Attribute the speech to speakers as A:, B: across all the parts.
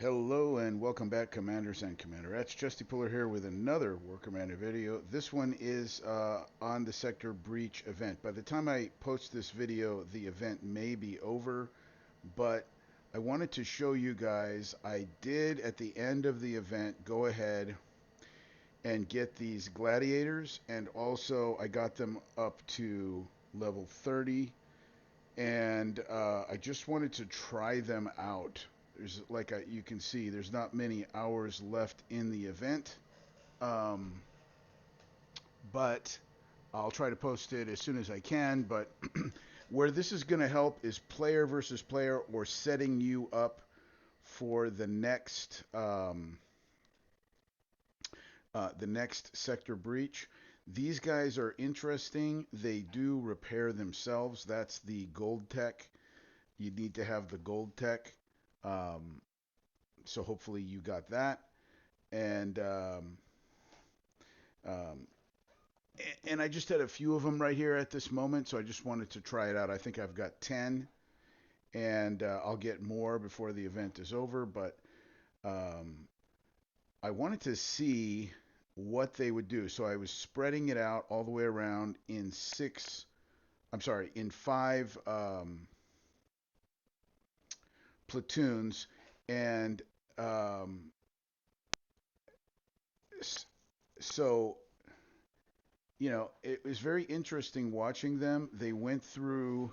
A: Hello and welcome back, Commanders and Commanderettes. Justy Puller here with another War Commander video. This one is on the Sector Breach event. By the time I post this video, the event may be over, but I wanted to show you guys, I did at the end of the event go ahead and get these Gladiators, and also I got them up to level 30, and I just wanted to try them out. There's you can see, there's not many hours left in the event, um, but I'll try to post it as soon as I can. But where this is going to help is player versus player, or setting you up for the next sector breach. These guys are interesting. They do repair themselves. That's the gold tech. You need to have the gold tech. Um, so hopefully you got that. And um, and I just had a few of them right here at this moment, so I just wanted to try it out. I think I've got 10, and I'll get more before the event is over. But um, I wanted to see what they would do. So I was spreading it out all the way around in in five platoons, and um, so it was very interesting watching them. They went through,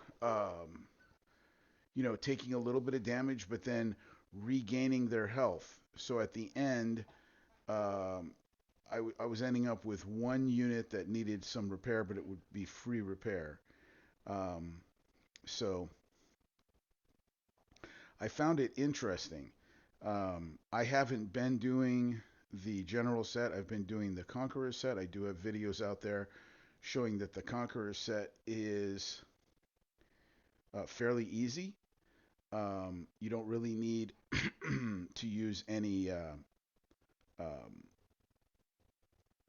A: taking a little bit of damage, but then regaining their health. So at the end, um, I was ending up with one unit that needed some repair, but it would be free repair. Um, so I found it interesting. I haven't been doing the general set. I've been doing the Conqueror set. I do have videos out there showing that the Conqueror set is fairly easy. You don't really need to use any. Um,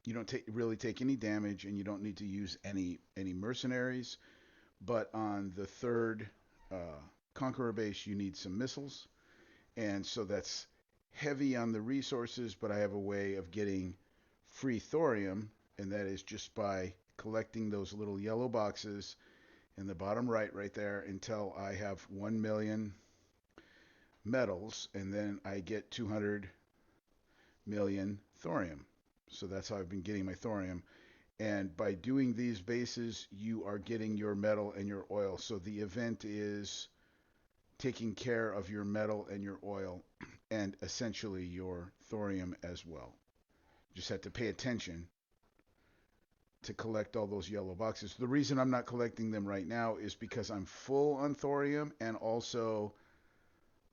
A: you don't really take any damage, and you don't need to use any mercenaries. But on the third uh, Conqueror base, you need some missiles, and so that's heavy on the resources. But I have a way of getting free thorium, and that is just by collecting those little yellow boxes in the bottom right there, until I have 1 million metals, and then I get 200 million thorium. So that's how I've been getting my thorium. And by doing these bases, you are getting your metal and your oil. So the event is taking care of your metal and your oil, and essentially your thorium as well. You just have to pay attention to collect all those yellow boxes. The reason I'm not collecting them right now is because I'm full on thorium, and also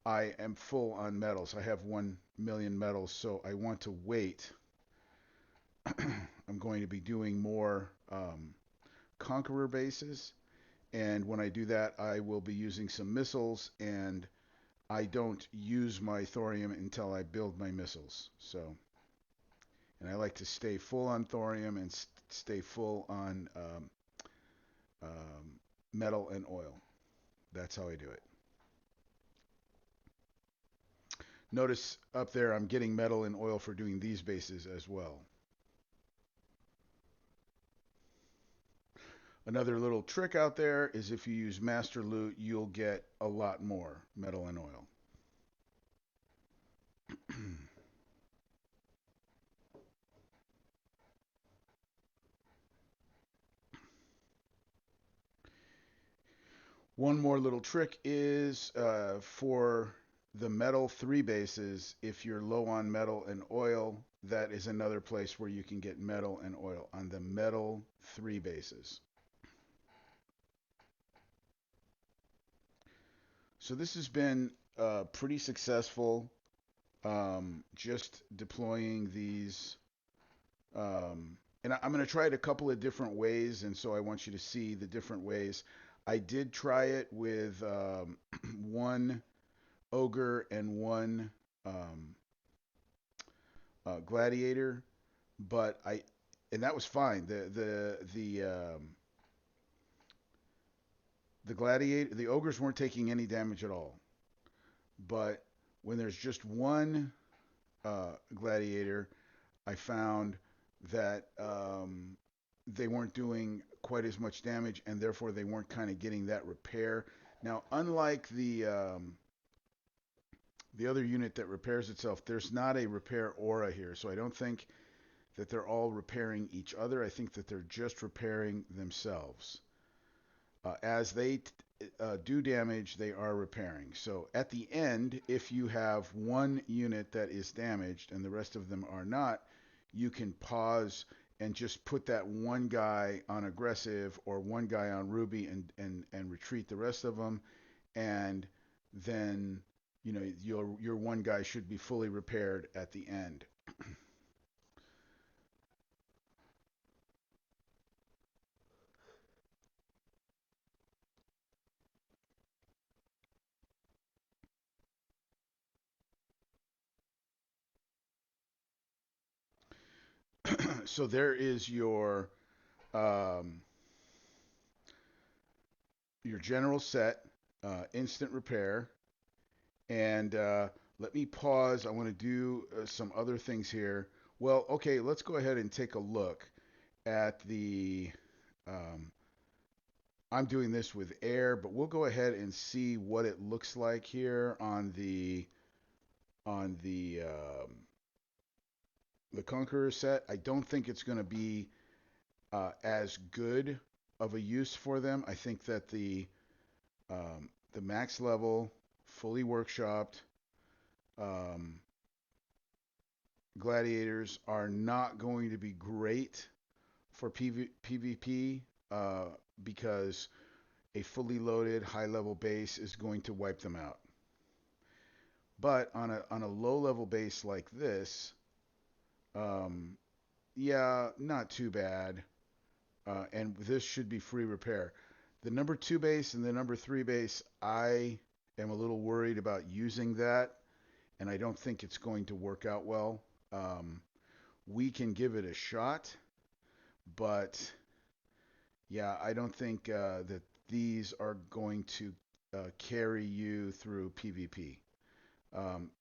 A: I am full on metals. I have 1 million metals, so I want to wait. I'm going to be doing more Conqueror bases, and when I do that, I will be using some missiles, and I don't use my thorium until I build my missiles. So, and I like to stay full on thorium and stay full on metal and oil. That's how I do it. Notice up there, I'm getting metal and oil for doing these bases as well. Another little trick out there is, if you use Master Loot, you'll get a lot more metal and oil. One more little trick is, for the metal 3 bases, if you're low on metal and oil, that is another place where you can get metal and oil, on the metal 3 bases. So this has been pretty successful, just deploying these. And I'm going to try it a couple of different ways, and so I want you to see the different ways. I did try it with one ogre and one um, gladiator, but and that was fine. The gladiator, the ogres weren't taking any damage at all, but when there's just one gladiator, I found that they weren't doing quite as much damage, and therefore they weren't kind of getting that repair. Now, unlike the other unit that repairs itself, there's not a repair aura here, so I don't think that they're all repairing each other. I think that they're just repairing themselves. As they do damage, they are repairing. So at the end, if you have one unit that is damaged and the rest of them are not, you can pause and just put that one guy on aggressive or one guy on ruby and retreat the rest of them. And then, your one guy should be fully repaired at the end. So there is um, your general set, instant repair, and let me pause. I want to do some other things here. Well, okay, let's go ahead and take a look at the. Um, I'm doing this with air, but we'll go ahead and see what it looks like here on the Conqueror set. I don't think it's going to be as good of a use for them. I think that the max level, fully workshopped um, gladiators are not going to be great for PvP because a fully loaded high level base is going to wipe them out. But on a low level base like this, um, yeah, not too bad. And this should be free repair. The number two base and the number three base, I am a little worried about using that, and I don't think it's going to work out well. Um, we can give it a shot, but yeah, I don't think that these are going to carry you through PvP.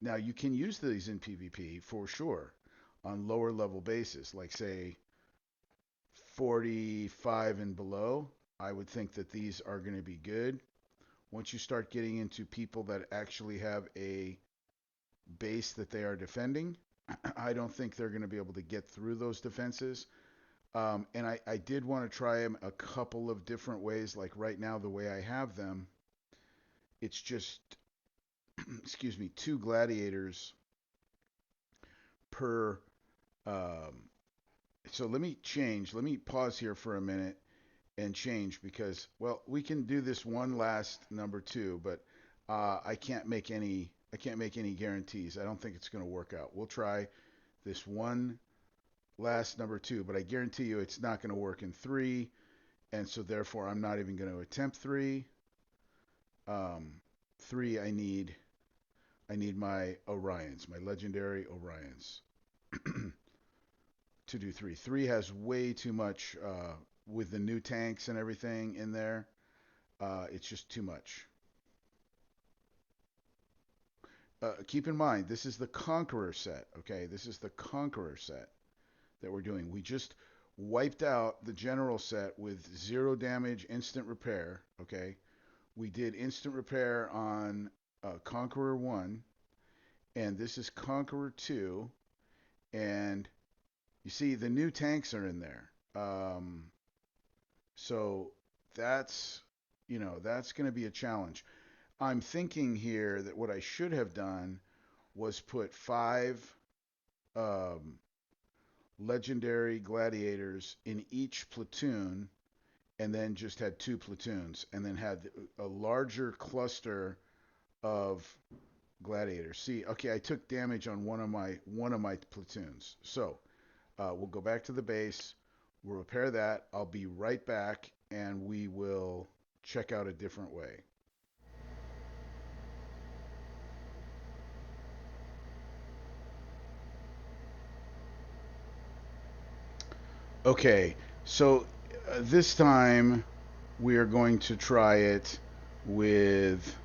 A: Now, you can use these in PvP for sure on lower level bases, like say 45 and below. I would think that these are going to be good. Once you start getting into people that actually have a base that they are defending, I don't think they're going to be able to get through those defenses. And I did want to try them a couple of different ways. Like right now, the way I have them, it's just, excuse me, two gladiators per. Um, so let me change. Let me pause here for a minute and change because, well, we can do this one last number two, but I can't make any guarantees. I don't think it's going to work out. We'll try this one last number two, but I guarantee you it's not going to work in three, and so therefore I'm not even going to attempt three. Um, Three, I need my Orions, my legendary Orions, to do three. Three has way too much with the new tanks and everything in there. It's just too much. Keep in mind, this is the Conqueror set. Okay, this is the Conqueror set that we're doing. We just wiped out the general set with zero damage, instant repair. Okay, we did instant repair on Conqueror 1, and this is Conqueror 2, and you see the new tanks are in there. So that's, that's going to be a challenge. I'm thinking here that what I should have done was put five um, legendary gladiators in each platoon and then just had two platoons and then had a larger cluster of gladiators. See, okay, I took damage on one of my platoons. So we'll go back to the base. We'll repair that. I'll be right back, and we will check out a different way. Okay, so this time we are going to try it with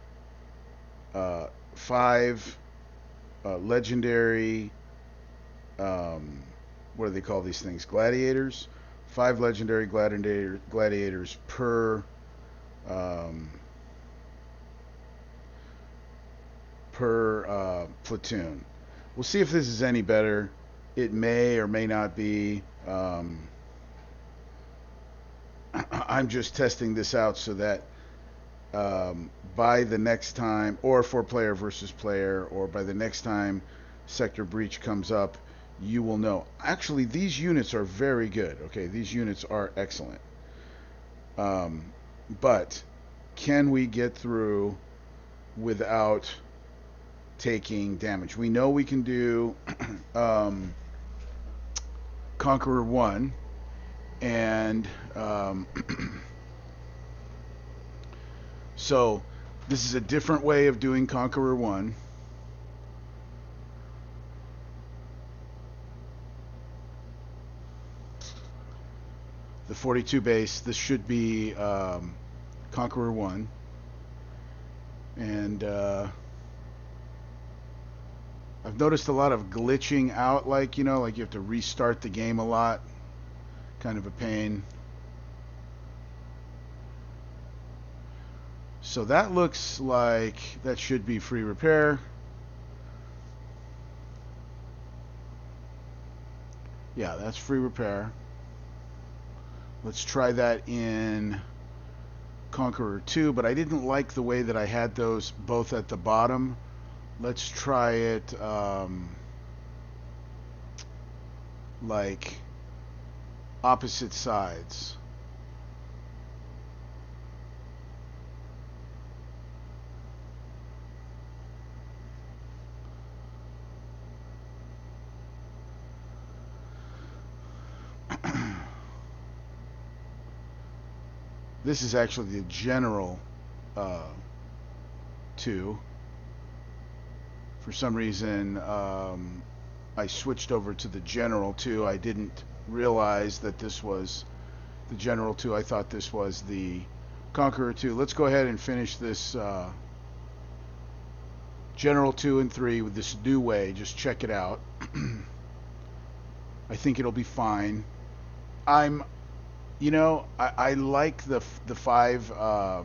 A: five. legendary, um, what do they call these things? Gladiators. 5 legendary gladiators um, per platoon. We'll see if this is any better. It may or may not be. I'm just testing this out so that by the next time, or for player versus player, or by the next time Sector Breach comes up, you will know. Actually, these units are very good. Okay, these units are excellent. Um, but can we get through without taking damage? We know we can do um, Conqueror 1, and so this is a different way of doing Conqueror 1. The 42 base, this should be Conqueror 1. And I've noticed a lot of glitching out, like, you know, like you have to restart the game a lot. Kind of a pain. So that looks like that should be free repair. Yeah, that's free repair. Let's try that in Conqueror 2, but I didn't like the way that I had those both at the bottom. Let's try it like opposite sides. This is actually the General 2. For some reason, I switched over to the General 2. I didn't realize that this was the General 2. I thought this was the Conqueror 2. Let's go ahead and finish this General 2 and 3 with this new way. Just check it out. I think it'll be fine. I like the 5. I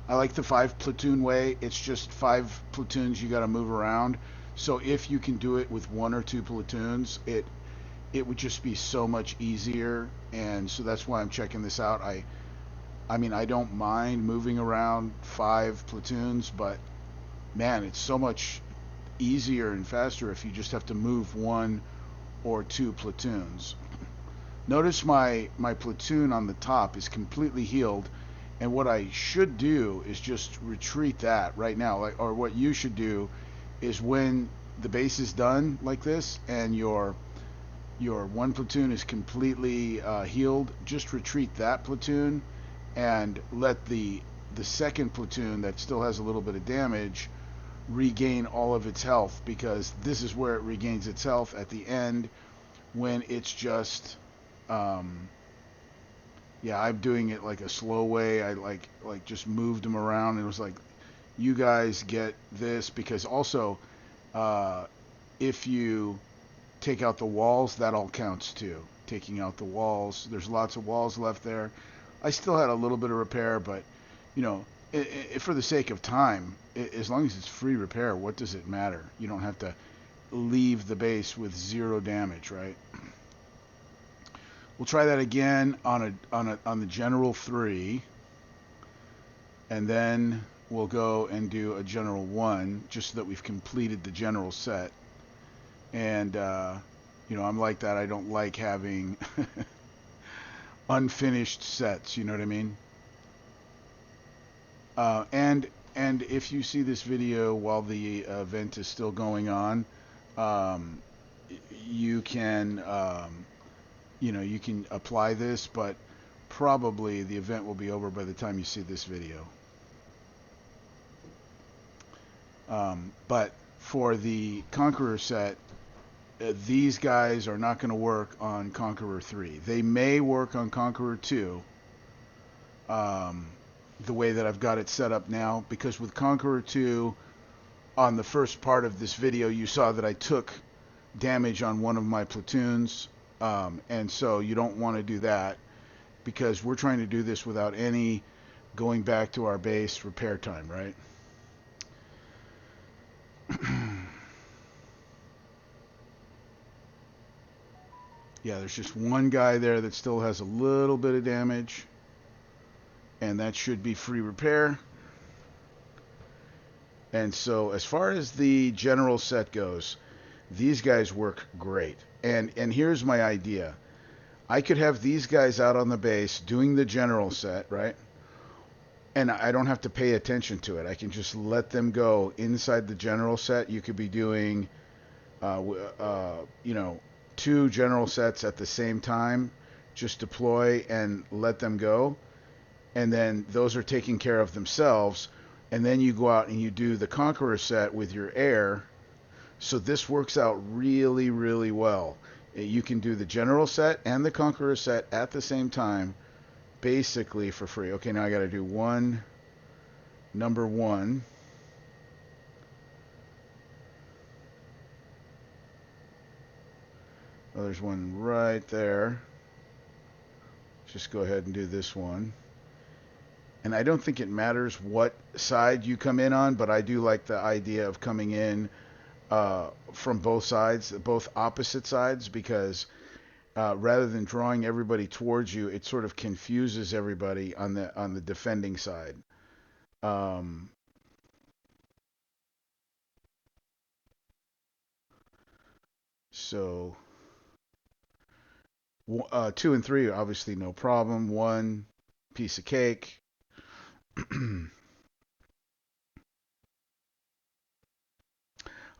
A: like the 5 platoon way. It's just 5 platoons you got to move around. So if you can do it with 1 or 2 platoons, it would just be so much easier. And so that's why I'm checking this out. I mean, I don't mind moving around 5 platoons, but man, it's so much easier and faster if you just have to move 1 or 2 platoons. Notice my platoon on the top is completely healed, and what I should do is just retreat that right now. Or what you should do is, when the base is done like this and your 1 platoon is completely healed, just retreat that platoon and let the second platoon that still has a little bit of damage regain all of its health, because this is where it regains its health at the end, when it's just yeah, I'm doing it like a slow way. I like just moved them around, and it was like, you guys get this, because also if you take out the walls, that all counts too. Taking out the walls, there's lots of walls left there. I still had a little bit of repair, but you know, for the sake of time, as long as it's free repair, what does it matter? You don't have to leave the base with 0 damage, right? We'll try that again on the General 3, and then we'll go and do a General 1, just so that we've completed the General set. And you know, I'm like that. I don't like having unfinished sets. You know what I mean? And if you see this video while the event is still going on, you can you can apply this, but probably the event will be over by the time you see this video. But for the Conqueror set, these guys are not going to work on Conqueror 3. They may work on Conqueror 2, the way that I've got it set up now, because with Conqueror 2, on the first part of this video, you saw that I took damage on one of my platoons, and so you don't want to do that because we're trying to do this without any going back to our base repair time, right? Yeah, there's just one guy there that still has a little bit of damage, and that should be free repair. And so as far as the general set goes, these guys work great. And here's my idea. I could have these guys out on the base doing the general set, right? And I don't have to pay attention to it. I can just let them go inside the general set. You could be doing, you know, 2 general sets at the same time. Just deploy and let them go. And then those are taking care of themselves. And then you go out and you do the Conqueror set with your air. So this works out really, really well. You can do the general set and the Conqueror set at the same time, basically for free. Okay, now I got to do number 1. Oh, there's one right there. Just go ahead and do this one. And I don't think it matters what side you come in on, but I do like the idea of coming in from both sides, both opposite sides, because rather than drawing everybody towards you, it sort of confuses everybody on the defending side. So 2 and 3, obviously no problem. 1 piece of cake.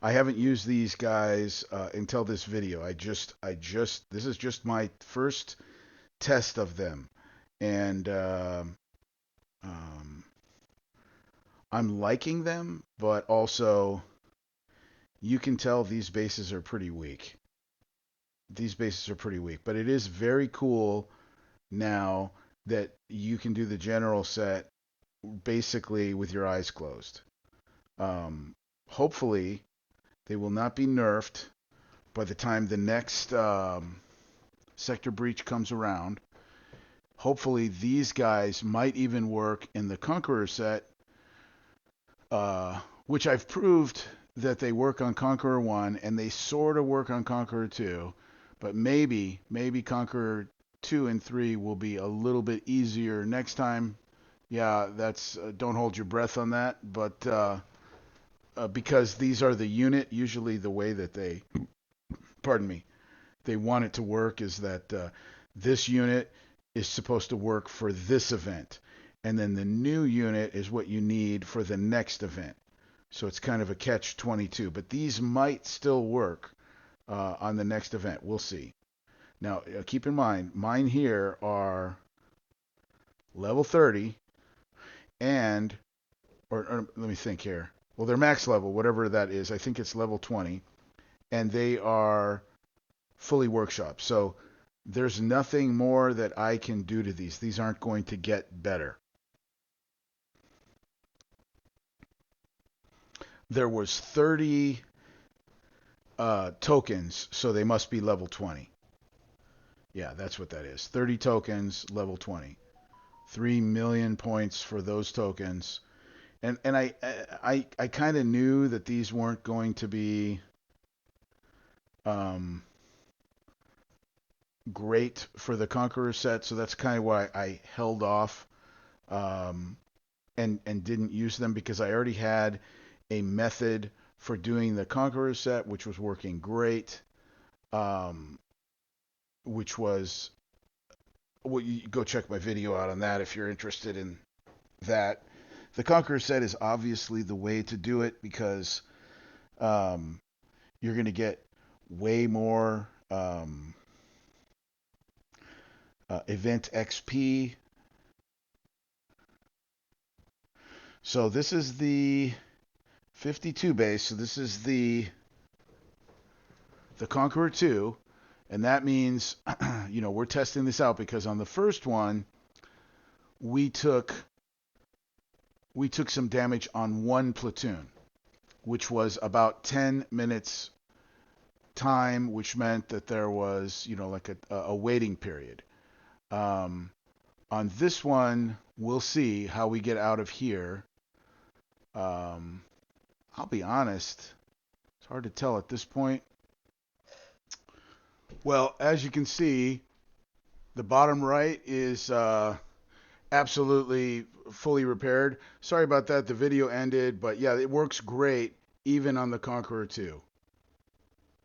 A: I haven't used these guys until this video. This is just my first test of them, and I'm liking them, but also you can tell these bases are pretty weak. These bases are pretty weak, but it is very cool now that you can do the general set basically with your eyes closed. Hopefully they will not be nerfed by the time the next sector breach comes around. Hopefully these guys might even work in the Conqueror set, which I've proved that they work on Conqueror 1 and they sort of work on Conqueror 2, but maybe Conqueror 2 and 3 will be a little bit easier next time. Yeah, that's don't hold your breath on that, but because these are the unit, usually the way that they, pardon me, they want it to work is that this unit is supposed to work for this event, and then the new unit is what you need for the next event. So it's kind of a catch-22, but these might still work on the next event. We'll see. Now, keep in mind, mine here are level 30 and, or let me think here. Well, they're max level, whatever that is. I think it's level 20, and they are fully workshopped. So there's nothing more that I can do to these. These aren't going to get better. There was 30 tokens, so they must be level 20. Yeah, that's what that is. 30 tokens, level 20. 3 million points for those tokens. And I kind of knew that these weren't going to be great for the Conqueror set, so that's kind of why I held off and didn't use them, because I already had a method for doing the Conqueror set, which was working great, which was, well, you go check my video out on that if you're interested in that. The Conqueror set is obviously the way to do it because you're going to get way more event XP. So this is the 52 base. So this is the Conqueror 2. And that means, you know, we're testing this out because on the first one, we took some damage on one platoon. which was about 10 minutes time, which meant that there was, like a waiting period. Um, on this one, we'll see how we get out of here. Um, I'll be honest, it's hard to tell at this point. Well, as you can see, the bottom right is absolutely fully repaired. Sorry about that. The video ended, but yeah, it works great even on the Conqueror 2.